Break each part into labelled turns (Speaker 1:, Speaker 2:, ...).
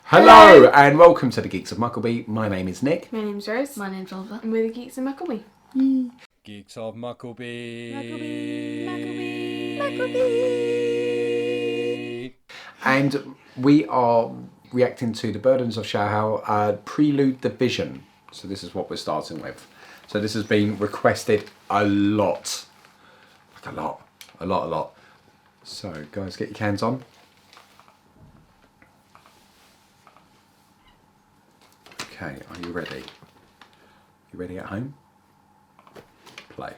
Speaker 1: Hello and welcome to the Geeks of Mucklebee. My name is Nick.
Speaker 2: My name's Rose.
Speaker 3: My name's Oliver.
Speaker 2: And we're the Geeks of Mucklebee.
Speaker 4: Geeks of Mucklebee.
Speaker 2: Mucklebee.
Speaker 1: And we are reacting to The Burdens of Shaohao, Prelude the Vision. So this is what we're starting with. So this has been requested a lot. Like a lot. So guys, get your cans on. Okay, are you ready? You ready at home? Play.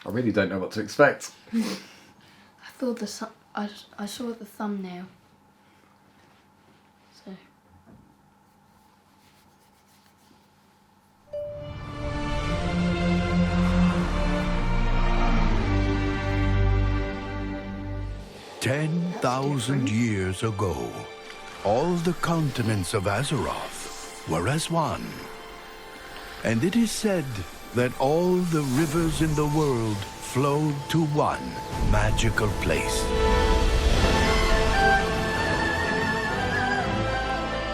Speaker 1: I really don't know what to expect.
Speaker 3: I thought I saw the thumbnail. So
Speaker 5: 10,000 years ago, all the continents of Azeroth were as one. And it is said that all the rivers in the world flowed to one magical place.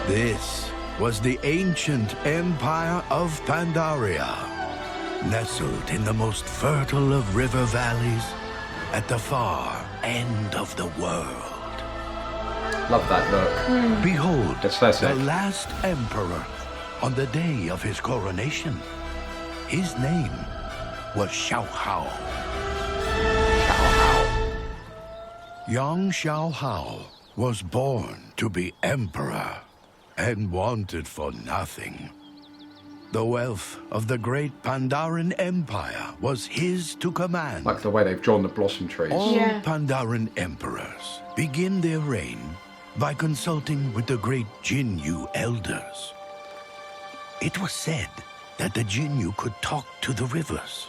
Speaker 5: This was the ancient Empire of Pandaria, nestled in the most fertile of river valleys at the far end of the world.
Speaker 1: Love that look.
Speaker 5: Behold,
Speaker 1: That's fascinating.
Speaker 5: the last emperor on the day of his coronation. His name was Shaohao. Young Shaohao was born to be emperor and wanted for nothing. The wealth of the great Pandaren Empire was his to command.
Speaker 1: Like the way they've drawn the blossom trees.
Speaker 5: All
Speaker 2: Yeah.
Speaker 5: Pandaren emperors begin their reign by consulting with the great Jinyu elders. It was said that the Jinyu could talk to the rivers,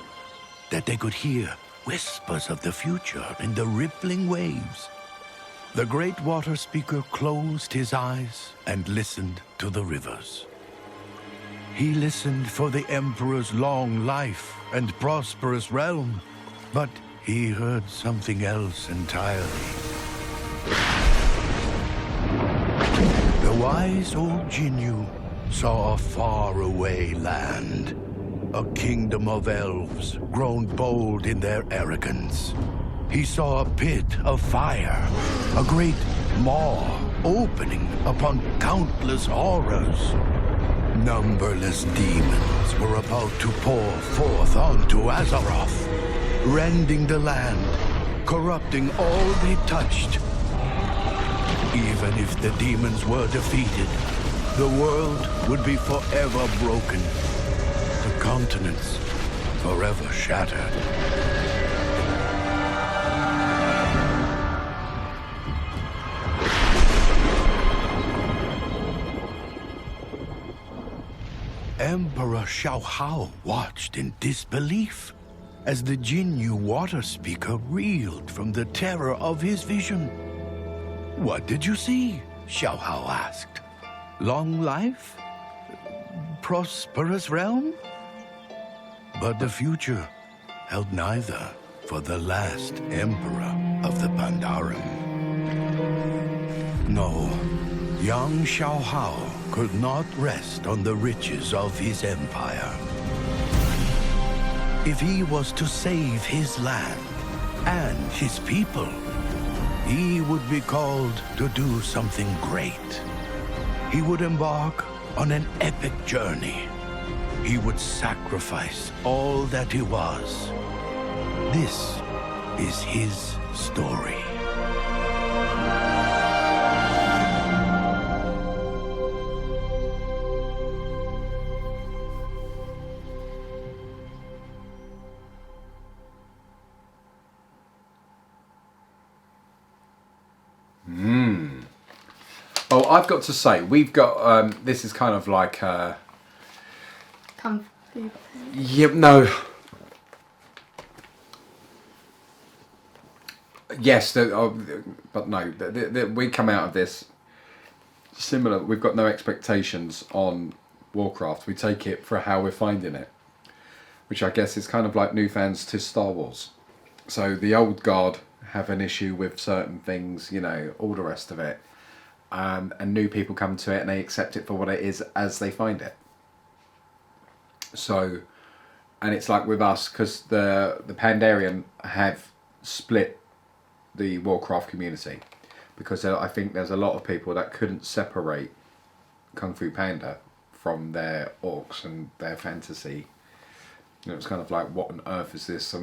Speaker 5: that they could hear whispers of the future in the rippling waves. The great water speaker closed his eyes and listened to the rivers. He listened for the Emperor's long life and prosperous realm, but he heard something else entirely. The wise old Jinyu saw a faraway land, a kingdom of elves grown bold in their arrogance. He saw a pit of fire, a great maw opening upon countless horrors. Numberless demons were about to pour forth onto Azeroth, rending the land, corrupting all they touched. Even if the demons were defeated, the world would be forever broken, the continents forever shattered. Emperor Shaohao watched in disbelief as the Jinyu water speaker reeled from the terror of his vision. "What did you see?" Shaohao asked. "Long life? Prosperous realm?" But the future held neither for the last emperor of the Pandaren. No, young Shaohao could not rest on the riches of his empire. If he was to save his land and his people, he would be called to do something great. He would embark on an epic journey. He would sacrifice all that he was. This is his story.
Speaker 1: Well, I've got to say, we've got, this is kind of like,
Speaker 3: comfy.
Speaker 1: no. Yes, but no, we come out of this similar. We've got no expectations on Warcraft. We take it for how we're finding it, which I guess is kind of like new fans to Star Wars. So the old guard have an issue with certain things, you know, all the rest of it. And new people come to it and they accept it for what it is as they find it. So, and it's like with us, because the Pandarian have split the Warcraft community. Because I think there's a lot of people that couldn't separate Kung Fu Panda from their orcs and their fantasy. It was kind of like, what on earth is this?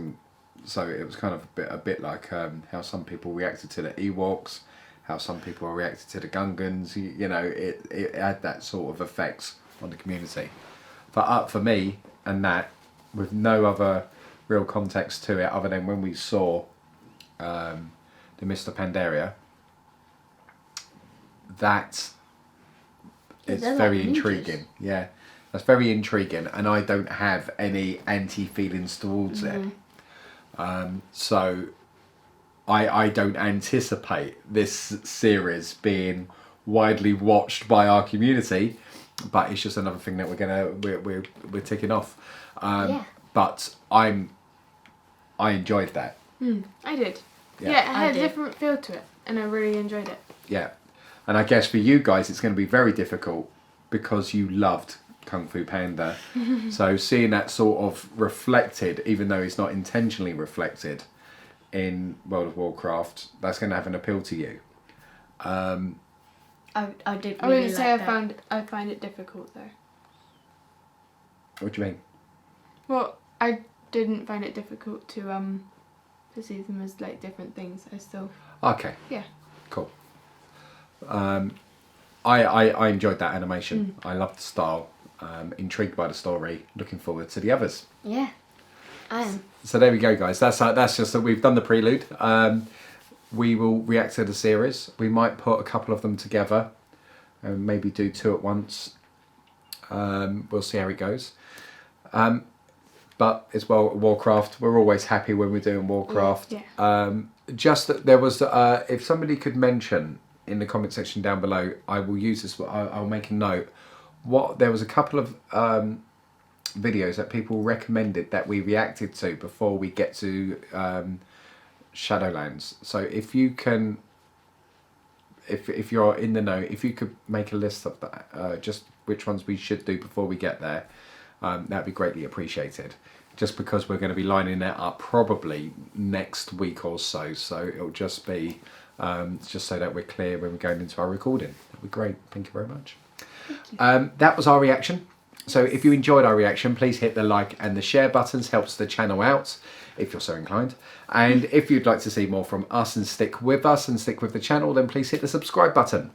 Speaker 1: So it was kind of a bit like how some people reacted to the Ewoks, how some people reacted to the Gungans. You know, it had that sort of effects on the community. For me and that, with no other real context to it other than when we saw the Mr. Pandaria, that is very intriguing. Yeah, that's very intriguing, and I don't have any anti-feelings towards it. So I don't anticipate this series being widely watched by our community, but it's just another thing that we're ticking off. But I enjoyed that.
Speaker 2: I did.
Speaker 1: Yeah.
Speaker 2: Yeah, it
Speaker 3: I
Speaker 2: had a
Speaker 3: did.
Speaker 2: different feel to it, and I really enjoyed it.
Speaker 1: Yeah, and I guess for you guys it's going to be very difficult because you loved Kung Fu Panda. So seeing that sort of reflected, even though it's not intentionally reflected in World of Warcraft, that's going to have an appeal to you.
Speaker 3: I did
Speaker 2: I
Speaker 3: really
Speaker 2: wouldn't say
Speaker 3: like that.
Speaker 2: I find it difficult though.
Speaker 1: What do you mean?
Speaker 2: Well, I didn't find it difficult to see them as like different things. I still
Speaker 1: Okay.
Speaker 2: Yeah.
Speaker 1: Cool. I enjoyed that animation. I loved the style. Intrigued by the story. Looking forward to the others.
Speaker 3: Yeah, I am.
Speaker 1: So there we go, guys. That's just that we've done the prelude. We will react to the series. We might put a couple of them together and maybe do 2 at once. We'll see how it goes. But as well, Warcraft, we're always happy when we're doing Warcraft.
Speaker 2: Yeah.
Speaker 1: Just that there was, if somebody could mention in the comment section down below, I will use this, I'll make a note. There was a couple of videos that people recommended that we reacted to before we get to Shadowlands. So if you can, if you're in the know, if you could make a list of that, just which ones we should do before we get there, that'd be greatly appreciated. Just because we're going to be lining that up probably next week or so, so it'll just be just so that we're clear when we're going into our recording. That'd be great. Thank you very much. That was our reaction. So if you enjoyed our reaction, please hit the like and the share buttons. Helps the channel out if you're so inclined. And if you'd like to see more from us and stick with us and stick with the channel, then please hit the subscribe button.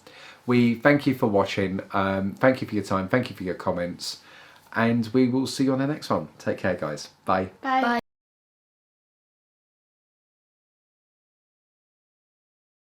Speaker 1: We thank you for watching. Thank you for your time. Thank you for your comments. And we will see you on the next one. Take care, guys. Bye.
Speaker 2: Bye.
Speaker 3: Bye.